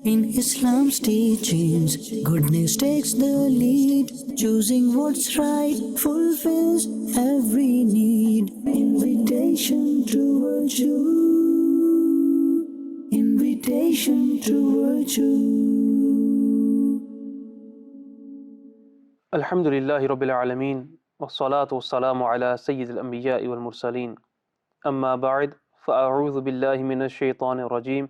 In Islam's teachings, goodness takes the lead. Choosing what's right fulfills every need. Invitation to virtue. Invitation to virtue. Alhamdulillahi Rabbil Alameen. Wassalatu wassalamu ala Sayyid al-Anbiya'i wal-Mursaleen. Amma ba'd. Fa'a'udhu billahi minash shaitanir rajim.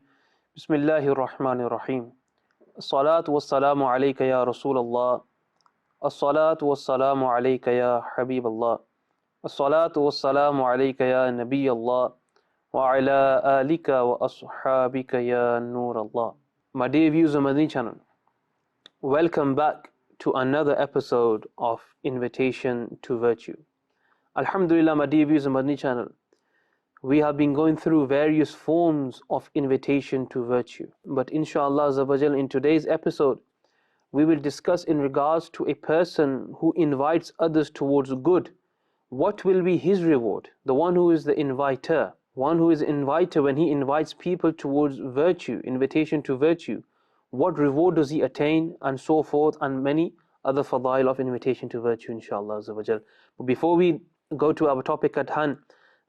Bismillahir Rahmanir Rahim. As-salatu wassalamu alayka ya Rasulallah. As-salatu wassalamu alayka ya Habiballah. As-salatu wassalamu alayka ya Nabiyallah. Wa ala alika wa ashabika ya Nurallah. My dear viewers on Madani Channel, welcome back to another episode of Invitation to Virtue. Alhamdulillah, my dear viewers on Madani Channel, we have been going through various forms of invitation to virtue. But inshallah Azza wa Jal, in today's episode, we will discuss in regards to a person who invites others towards good. What will be his reward? The one who is the inviter, one who is inviter when he invites people towards virtue, invitation to virtue. What reward does he attain, and so forth, and many other fadail of invitation to virtue, inshallah Azza wa Jal. But before we go to our topic at hand,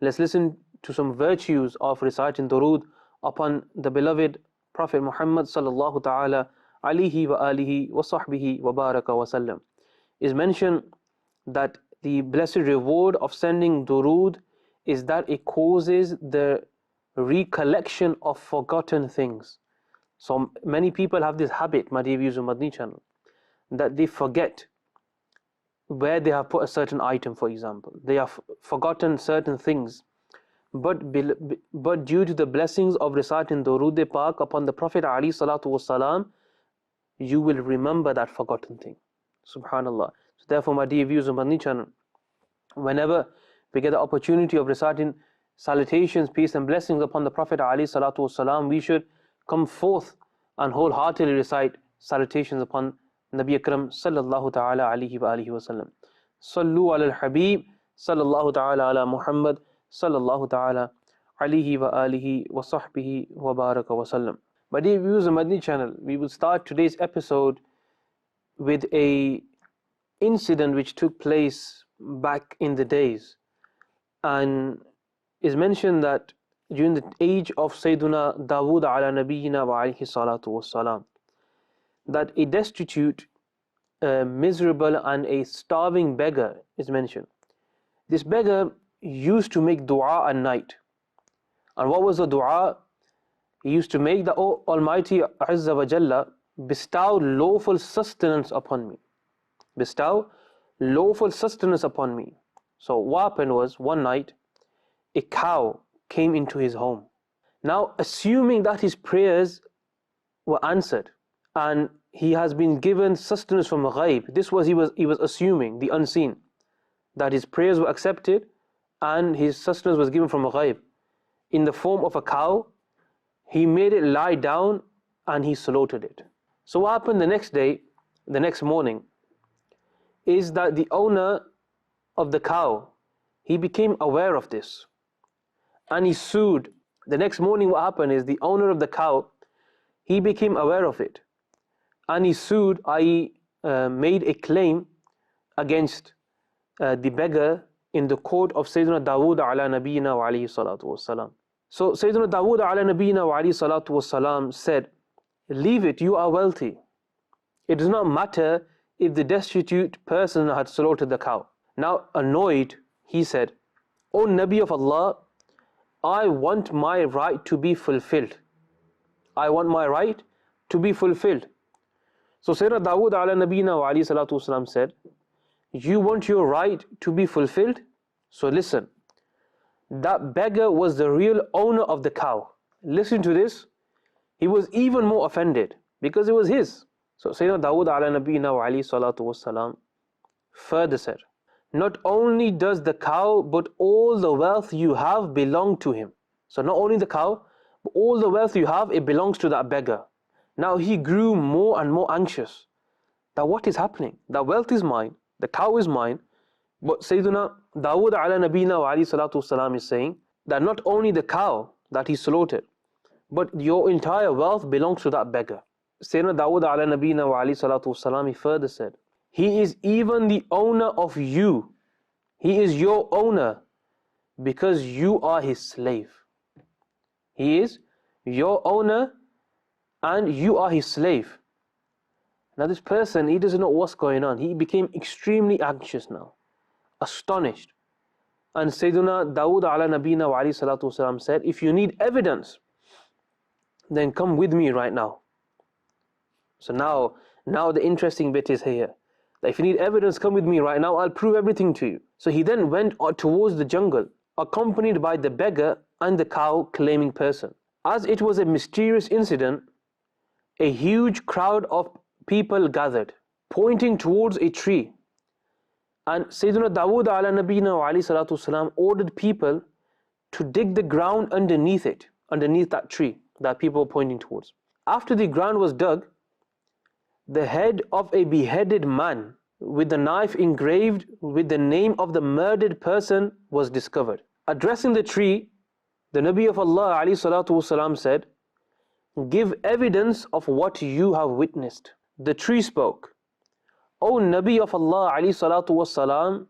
let's listen to some virtues of reciting durood upon the beloved Prophet Muhammad sallallahu ta'ala alihi wa alihi wa sahbihi wa baraka wa sallam. Is mentioned that the blessed reward of sending durood is that it causes the recollection of forgotten things. So many people have this habit, my dear viewers on Madani Channel, that they forget where they have put a certain item, for example. They have forgotten certain things. But due to the blessings of reciting Durood Pak upon the Prophet ﷺ, you will remember that forgotten thing. Subhanallah. So therefore, my dear viewers on Madani Channel, whenever we get the opportunity of reciting salutations, peace and blessings upon the Prophet ﷺ, we should come forth and wholeheartedly recite salutations upon Nabi Akram sallallahu ta'ala alihi wa alihi wa sallam. Sallu ala al-Habib sallallahu ta'ala ala Muhammad sallallahu ta'ala alihi wa alihi wa sahbihi wa baraka wa sallam. My dear viewers on Madani Channel, we will start today's episode with a incident which took place back in the days, and is mentioned that during the age of Sayyiduna Dawood ala Nabiyyina wa alayhi salatu wassalam, that a destitute, miserable and a starving beggar is mentioned. This beggar used to make dua at night. And what was the dua? He used to make, the O Almighty Azza wa Jalla, bestow lawful sustenance upon me. Bestow lawful sustenance upon me. So what happened was, one night, a cow came into his home. Now, assuming that his prayers were answered and he has been given sustenance from ghaib, this was he was assuming, the unseen, that his prayers were accepted and his sustenance was given from ghaib in the form of a cow. He made it lie down and he slaughtered it. So what happened the next day, the next morning, is that the owner of the cow, he became aware of this and he sued. The next morning what happened is, the owner of the cow, he became aware of it and he sued, i.e. made a claim against the beggar in the court of Sayyidina Dawood ala Nabiyyina wa alayhi salatu wassalam. So Sayyidina Dawood ala Nabiyyina wa alayhi salatu wassalam said, leave it, you are wealthy. It does not matter if the destitute person had slaughtered the cow. Now annoyed, he said, O Nabi of Allah, I want my right to be fulfilled. I want my right to be fulfilled. So Sayyidina Dawood ala Nabiyyina wa alayhi salatu wassalam said, you want your right to be fulfilled? So listen, that beggar was the real owner of the cow. Listen to this. He was even more offended because it was his. So Sayyidina Dawood ala Nabiyyina wa alayhi salatu wassalam further said, not only does the cow, but all the wealth you have belong to him. So not only the cow, but all the wealth you have, it belongs to that beggar. Now he grew more and more anxious that what is happening? That wealth is mine, the cow is mine, but Sayyidina Dawood ala Nabiyyina wa alayhi salatu wassalam is saying that not only the cow that he slaughtered, but your entire wealth belongs to that beggar. Sayyidina Dawood ala nabina wa alayhi salatu wasalam, he further said, He is even the owner of you. He is your owner because you are his slave. He is your owner and you are his slave. Now this person, he doesn't know what's going on. He became extremely anxious now, astonished. And Sayyidina Dawood ala nabina wa alayhi salatu wasalam said, if you need evidence, then come with me right now. So now the interesting bit is here. That if you need evidence, come with me right now, I'll prove everything to you. So he then went towards the jungle, accompanied by the beggar and the cow-claiming person. As it was a mysterious incident, a huge crowd of people gathered, pointing towards a tree. And Sayyidina Dawood ala nabina wa alayhi salatu wasalam ordered people to dig the ground underneath it, underneath that tree that people were pointing towards. After the ground was dug, the head of a beheaded man with the knife engraved with the name of the murdered person was discovered. Addressing the tree, the Nabi of Allah alayhi salatu wasalam said, Give evidence of what you have witnessed. The tree spoke, O Nabi of Allah alayhi salatu wasalam,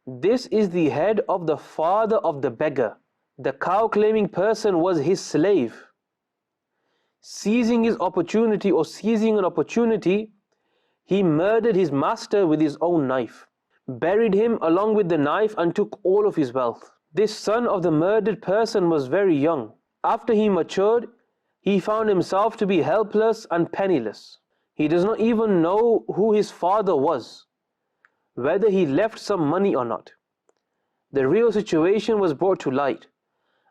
this is the head of the father of the beggar. The cow-claiming person was his slave. Seizing an opportunity, he murdered his master with his own knife, buried him along with the knife and took all of his wealth. This son of the murdered person was very young. After he matured, he found himself to be helpless and penniless. He does not even know who his father was, whether he left some money or not. The real situation was brought to light,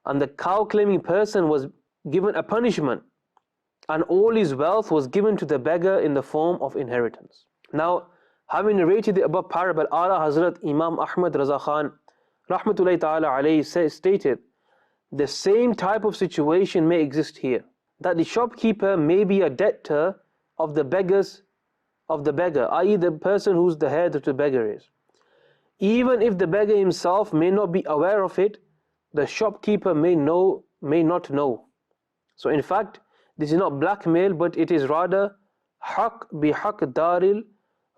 and the cow-claiming person was given a punishment, and all his wealth was given to the beggar in the form of inheritance. Now, having narrated the above parable, Ala Hazrat Imam Ahmad Raza Khan Rahmatullahi Ta'ala alayhi stated, the same type of situation may exist here, that the shopkeeper may be a debtor of the beggar, i.e. the person whose the head of the beggar is. Even if the beggar himself may not be aware of it, the shopkeeper may not know. So in fact, this is not blackmail, but it is rather haq bi haq daril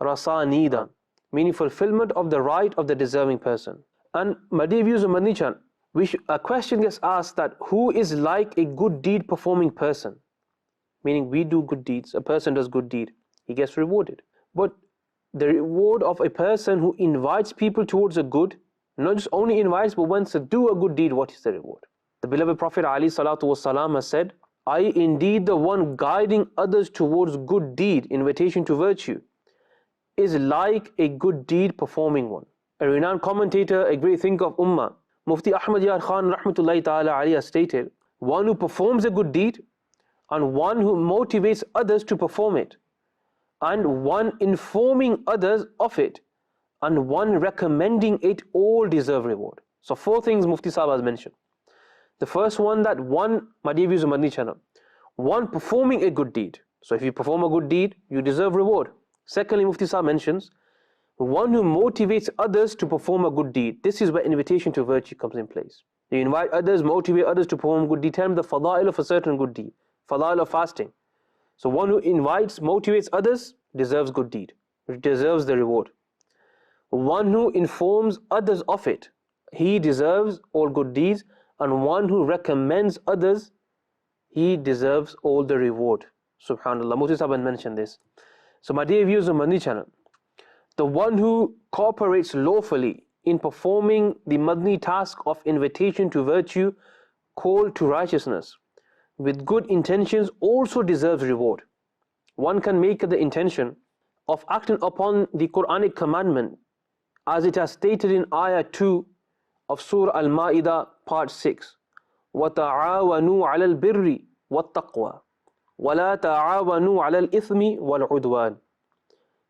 rasanida, meaning fulfillment of the right of the deserving person. And my dear viewers of Madani Channel, a question gets asked that who is like a good deed performing person? Meaning we do good deeds, a person does good deed, he gets rewarded. But the reward of a person who invites people towards a good, not just only invites but wants to do a good deed, what is the reward? The beloved Prophet ﷺ has said, I indeed the one guiding others towards good deed, invitation to virtue, is like a good deed performing one. A renowned commentator, a great thinker of Ummah, Mufti Ahmad Yar Khan Rahmatullahi Ta'ala alayhi stated, one who performs a good deed, and one who motivates others to perform it, and one informing others of it, and one recommending it, all deserve reward. So 4 things Mufti Sahib has mentioned. The first one, that one, my dear viewers of Madani Channel, one performing a good deed. So if you perform a good deed, you deserve reward. Secondly, Mufti Sahib mentions, one who motivates others to perform a good deed. This is where invitation to virtue comes in place. You invite others, motivate others to perform a good deed. Tell them the fada'il of a certain good deed, fada'il of fasting. So one who invites, motivates others, deserves good deed, deserves the reward. One who informs others of it, he deserves all good deeds. And one who recommends others, he deserves all the reward. Subhanallah, Mufti Sahib mentioned this. So my dear viewers of Madani Channel, the one who cooperates lawfully in performing the Madani task of invitation to virtue, call to righteousness, with good intentions also deserves reward. One can make the intention of acting upon the Quranic commandment as it has stated in Ayah 2 of Surah Al-Ma'idah part 6. وَتَعَاوَنُوا عَلَى الْبِرِّ وَالتَّقْوَى وَلَا تَعَاوَنُوا عَلَى الْإِثْمِ وَالْعُدْوَانِ.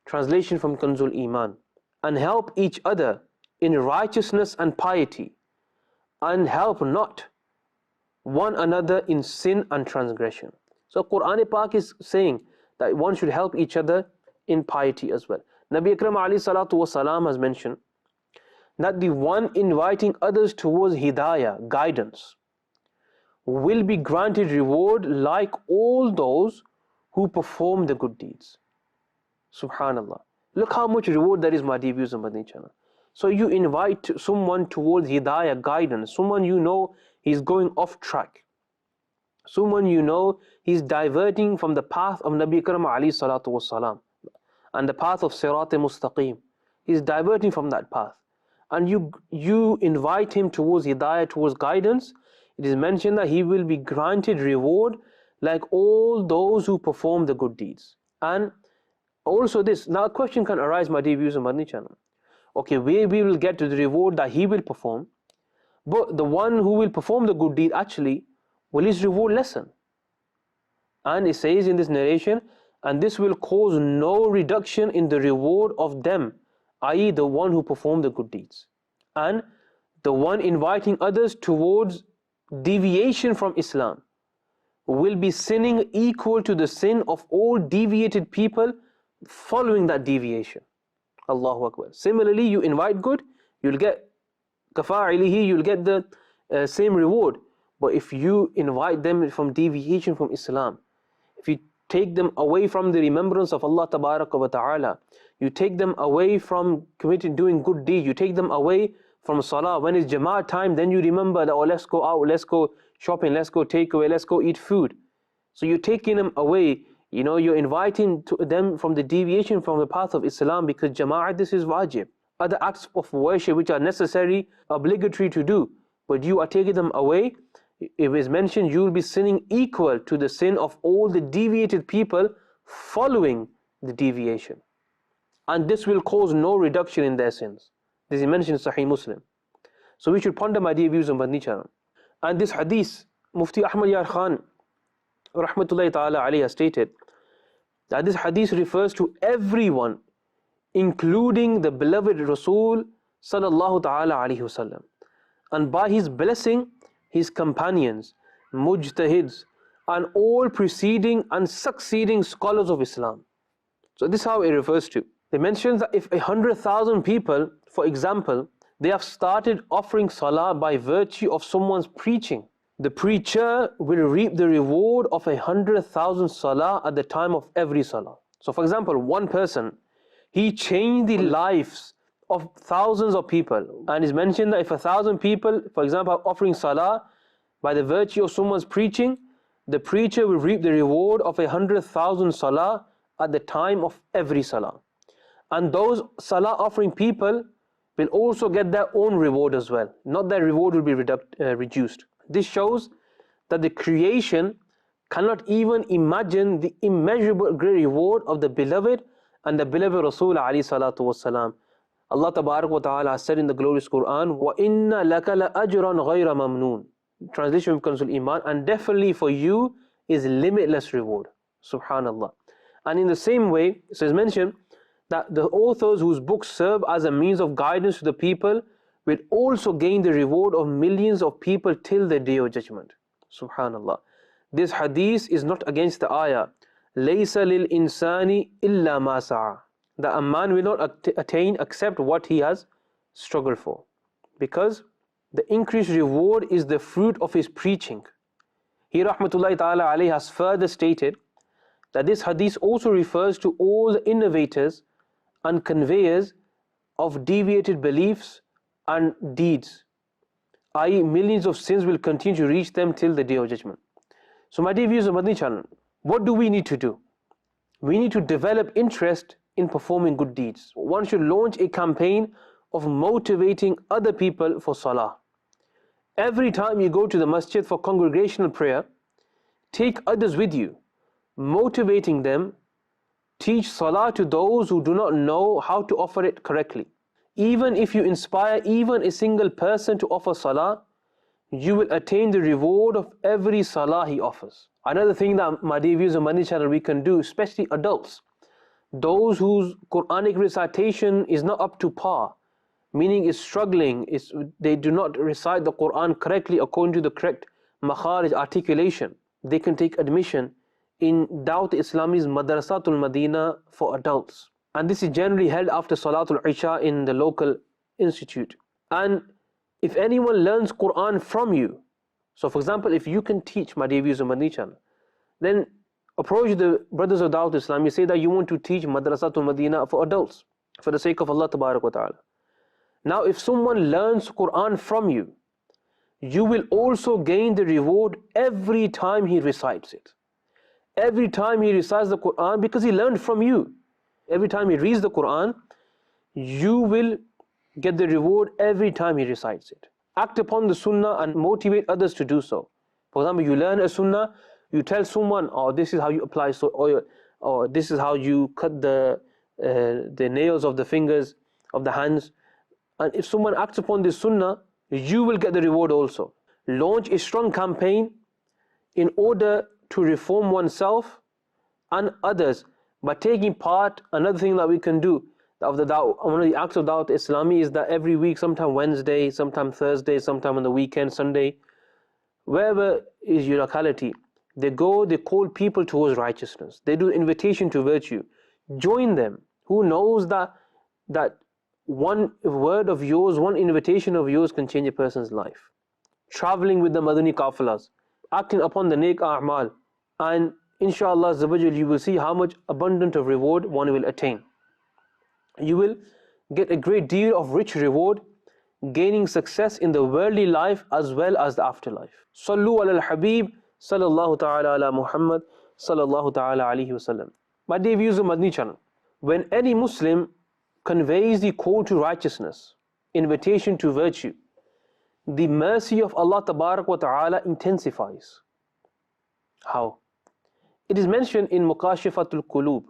Translation from Kanzul Iman. And help each other in righteousness and piety, and help not one another in sin and transgression. So Quran Pak is saying that one should help each other in piety as well. Nabi Akram alayhi salatu wasalam has mentioned that the one inviting others towards hidayah, guidance, will be granted reward like all those who perform the good deeds. Subhanallah. Look how much reward there is, my dear viewers on Madani Channel. So you invite someone towards hidayah, guidance, someone you know he's going off track, someone you know he's diverting from the path of Nabi Karam alayhi salatu wassalam and the path of Sirat Mustaqim. He's diverting from that path. And you invite him towards hidayah, towards guidance. It is mentioned that he will be granted reward like all those who perform the good deeds. And also this, now a question can arise, my dear viewers on Madani Channel. Okay, we will get to the reward that he will perform, but the one who will perform the good deed, actually, will his reward lessen? And it says in this narration, and this will cause no reduction in the reward of them, i.e. the one who performed the good deeds. And the one inviting others towards deviation from Islam will be sinning equal to the sin of all deviated people following that deviation. Allahu Akbar. Similarly, you invite good, you'll get kafa'ilihi, you'll get the same reward. But if you invite them from deviation from Islam, if you take them away from the remembrance of Allah Tabaraka wa Ta'ala, you take them away from doing good deeds, you take them away from salah. When it's Jama'at time, then you remember that, oh, let's go out, let's go shopping, let's go take away, let's go eat food. So you're taking them away, you're inviting them from the deviation from the path of Islam, because Jama'at, this is wajib. Other acts of worship which are necessary, obligatory to do, but you are taking them away. It is mentioned you will be sinning equal to the sin of all the deviated people following the deviation. And this will cause no reduction in their sins. This is mentioned in Sahih Muslim. So we should ponder, my dear viewers on Madani Channel. And this hadith, Mufti Ahmad Yar Khan Rahmatullahi Ta'ala alayhi has stated that this hadith refers to everyone, including the beloved Rasul Sallallahu Ta'ala alayhi wasallam. And by his blessing, his companions, mujtahids, and all preceding and succeeding scholars of Islam. So this is how it refers to. They mention that if 100,000 people, for example, they have started offering salah by virtue of someone's preaching, the preacher will reap the reward of 100,000 salah at the time of every salah. So for example, one person, he changed the lives of thousands of people. And it's mentioned that if 1,000 people, for example, are offering salah by the virtue of someone's preaching, the preacher will reap the reward of 100,000 salah at the time of every salah. And those salah offering people will also get their own reward as well. Not their reward will be reduced. This shows that the creation cannot even imagine the immeasurable great reward of the beloved and the beloved Rasul alayhi salatu wassalam. Allah Tabarak wa Ta'ala said in the glorious Quran, وَإِنَّ لَكَ لَأَجْرًا غَيْرَ مَمْنُونَ. Translation of Kanzul Iman, and definitely for you is limitless reward. Subhanallah. And in the same way, it is mentioned that the authors whose books serve as a means of guidance to the people will also gain the reward of millions of people till the day of judgment. Subhanallah. This hadith is not against the ayah, لَيْسَ لِلْإِنسَانِ إِلَّا مَا سَعَى. That a man will not attain except what he has struggled for. Because the increased reward is the fruit of his preaching. He Rahmatullahi Ta'ala alayhi has further stated that this hadith also refers to all the innovators and conveyors of deviated beliefs and deeds, i.e. millions of sins will continue to reach them till the day of judgment. So my dear viewers of Madani Channel, what do we need to do? We need to develop interest in performing good deeds. One should launch a campaign of motivating other people for salah. Every time you go to the masjid for congregational prayer, take others with you, motivating them. Teach salah to those who do not know how to offer it correctly. Even if you inspire even a single person to offer salah, you will attain the reward of every salah he offers. Another thing that, my dear viewers of Madani Channel, we can do, especially adults, those whose Quranic recitation is not up to par, meaning is struggling, they do not recite the Quran correctly according to the correct makharij articulation, they can take admission in Dawat Islami's Madrasatul Madina for adults. And this is generally held after Salatul Isha in the local institute. And if anyone learns Quran from you, so for example, if you can teach, my dear viewers of Madani Channel, then approach the brothers of Dawat Islam, you say that you want to teach Madrasatul Madina for adults, for the sake of Allah Tabarak wa Ta'ala. Now if someone learns Quran from you, you will also gain the reward every time he recites it. Every time he recites the Quran, because he learned from you. Every time he reads the Quran, you will get the reward every time he recites it. Act upon the Sunnah and motivate others to do so. For example, you learn a Sunnah, you tell someone, oh, this is how you apply oil, or this is how you cut the nails of the fingers of the hands. And if someone acts upon this Sunnah, you will get the reward also. Launch a strong campaign in order to reform oneself and others by taking part. Another thing that we can do of the da'wah, one of the acts of Dawat Islami, is that every week, sometime Wednesday, sometime Thursday, sometime on the weekend, Sunday, wherever is your locality, they call people towards righteousness. They do invitation to virtue. Join them. Who knows that one word of yours, one invitation of yours can change a person's life. Traveling with the Madani Qafilas, acting upon the Neek A'mal, and inshallah you will see how much abundant of reward one will attain. You will get a great deal of rich reward, gaining success in the worldly life as well as the afterlife. Sallu ala al-Habib, sallallahu ta'ala ala Muhammad, sallallahu ta'ala alayhi wa sallam. My dear viewers of Madani Channel, when any Muslim conveys the call to righteousness, invitation to virtue, the mercy of Allah Tabarak wa Ta'ala intensifies. How? It is mentioned in Mukashifatul Qulub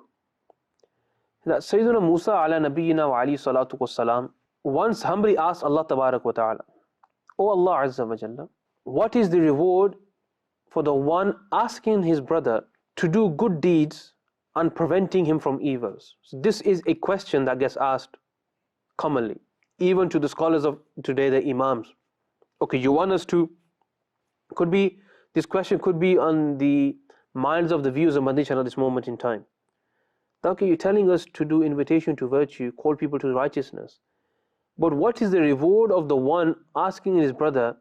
that Sayyidina Musa ala Nabiyyina wa alayhi salatu wassalam once humbly asked Allah Tabarak wa Ta'ala, O Allah Azza wa Jalla, what is the reward for the one asking his brother to do good deeds and preventing him from evils? So this is a question that gets asked commonly, even to the scholars of today, the Imams. Okay, you want us to, this question could be on the minds of the viewers of Madani Channel at this moment in time. Okay, you're telling us to do invitation to virtue, call people to righteousness. But what is the reward of the one asking his brother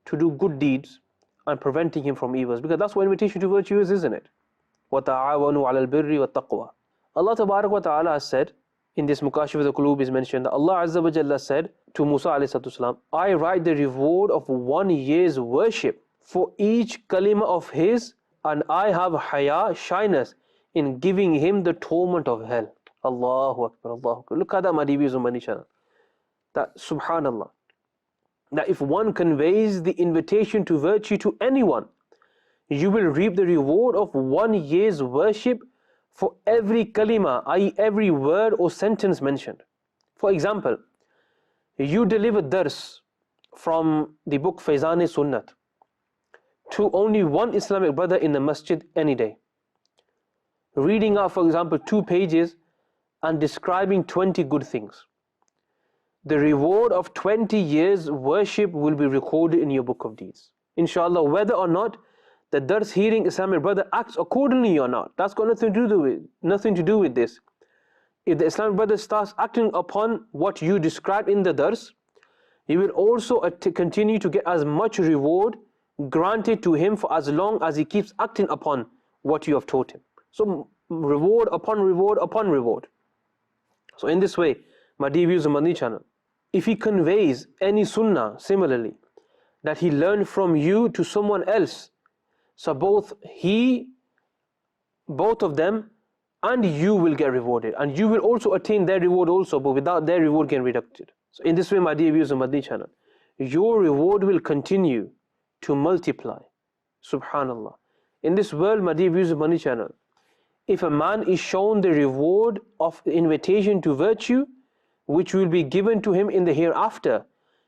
to do good deeds and preventing him from evils? Because that's what invitation to virtue is, isn't it? وَتَعَاوَنُوا عَلَى الْبِرِّ وَالتَّقْوَى. Allah Tabarak wa Ta'ala has said, in this Mukashif al-Qulub is mentioned, that Allah Azza wa Jalla said to Musa alayhi salam, I write the reward of 1 year's worship for each kalima of his, and I have haya, shyness, in giving him the torment of hell. Allahu Akbar, Allahu Akbar. Look at that, my dear on Madani Channel. That, subhanallah, that if one conveys the invitation to virtue to anyone, you will reap the reward of 1 year's worship for every kalima, i.e. every word or sentence mentioned. For example, you deliver dars from the book Faizan-e-Sunnat to only one Islamic brother in the masjid any day, reading out, for example, 2 pages and describing 20 good things. The reward of 20 years worship will be recorded in your book of deeds. Inshallah, whether or not the dars hearing Islamic brother acts accordingly or not, that's got nothing to do with this. If the Islamic brother starts acting upon what you describe in the dars, you will also continue to get as much reward granted to him for as long as he keeps acting upon what you have taught him. So reward upon reward upon reward. So in this way, my dear viewers of Madani Channel, if he conveys any sunnah similarly that he learned from you to someone else, so both of them and you will get rewarded, and you will also attain their reward also, but without their reward getting reduced. So in this way, my dear viewers of Madani Channel, your reward will continue to multiply. Subhanallah. In this world, my dear viewers of Madani Channel, if a man is shown the reward of invitation to virtue, which will be given to him in the hereafter,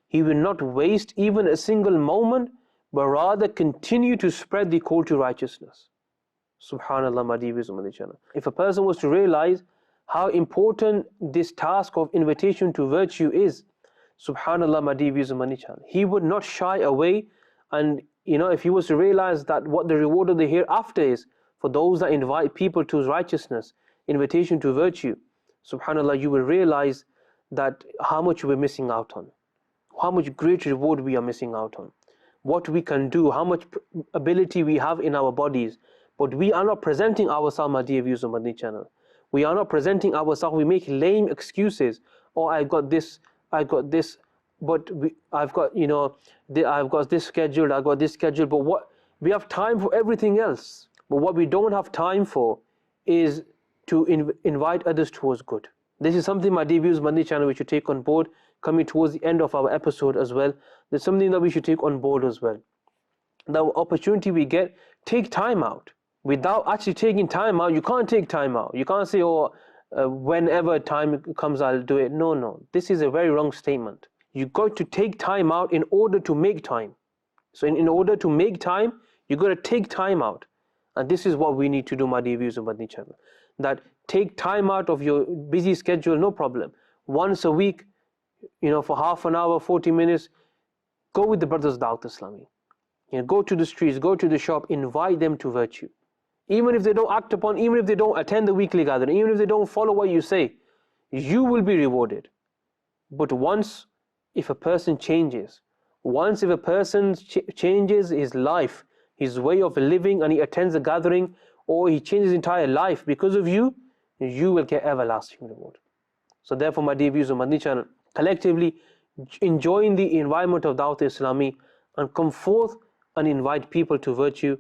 he will not waste even a single moment, but rather continue to spread the call to righteousness. Subhanallah, my dear viewers of Madani Channel. If a person was to realize how important this task of invitation to virtue is, subhanallah, my dear viewers of Madani Channel, he would not shy away. And if he was to realize that what the reward of the hereafter is for those that invite people to righteousness, invitation to virtue, subhanallah, you will realize that how much we're missing out on, how much great reward we are missing out on, what we can do, how much ability we have in our bodies, But we are not presenting ourselves, my dear viewers on Madani Channel. We are not presenting ourselves. We make lame excuses. Oh, I got this, but I've got, I've got this scheduled, I've got this scheduled. But what we have time for everything else. But what we don't have time for is to invite others towards good. This is something, my dear viewers, Madani Channel, we should take on board. Coming towards the end of our episode as well, there's something that we should take on board as well. The opportunity we get, take time out. Without actually taking time out, you can't take time out. You can't say, whenever time comes, I'll do it. No. This is a very wrong statement. You got to take time out in order to make time. So in order to make time, you got to take time out. And this is what we need to do, my dear viewers of Madani Channel. That take time out of your busy schedule, no problem. Once a week, for half an hour, 40 minutes, go with the brothers Dawat Islami. Go to the streets, go to the shop, invite them to virtue. Even if they don't act upon, even if they don't attend the weekly gathering, even if they don't follow what you say, you will be rewarded. But once, if a person changes, once if a person changes his life, his way of living, and he attends a gathering, or he changes his entire life because of you, you will get everlasting reward. So therefore, my dear viewers of Madani Channel, collectively enjoying the environment of Dawat Islami and come forth and invite people to virtue.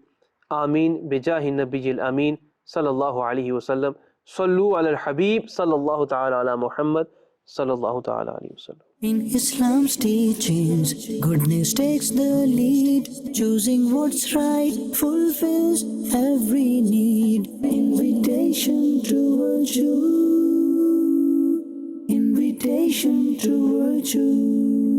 Ameen bijahi nabiyil ameen sallallahu alayhi wa sallam. Sallu ala al-habib sallallahu ta'ala ala Muhammad sallallahu ta'ala alayhi wa sallam. In Islam's teachings, goodness takes the lead. Choosing what's right fulfills every need. Invitation to virtue. Invitation to virtue.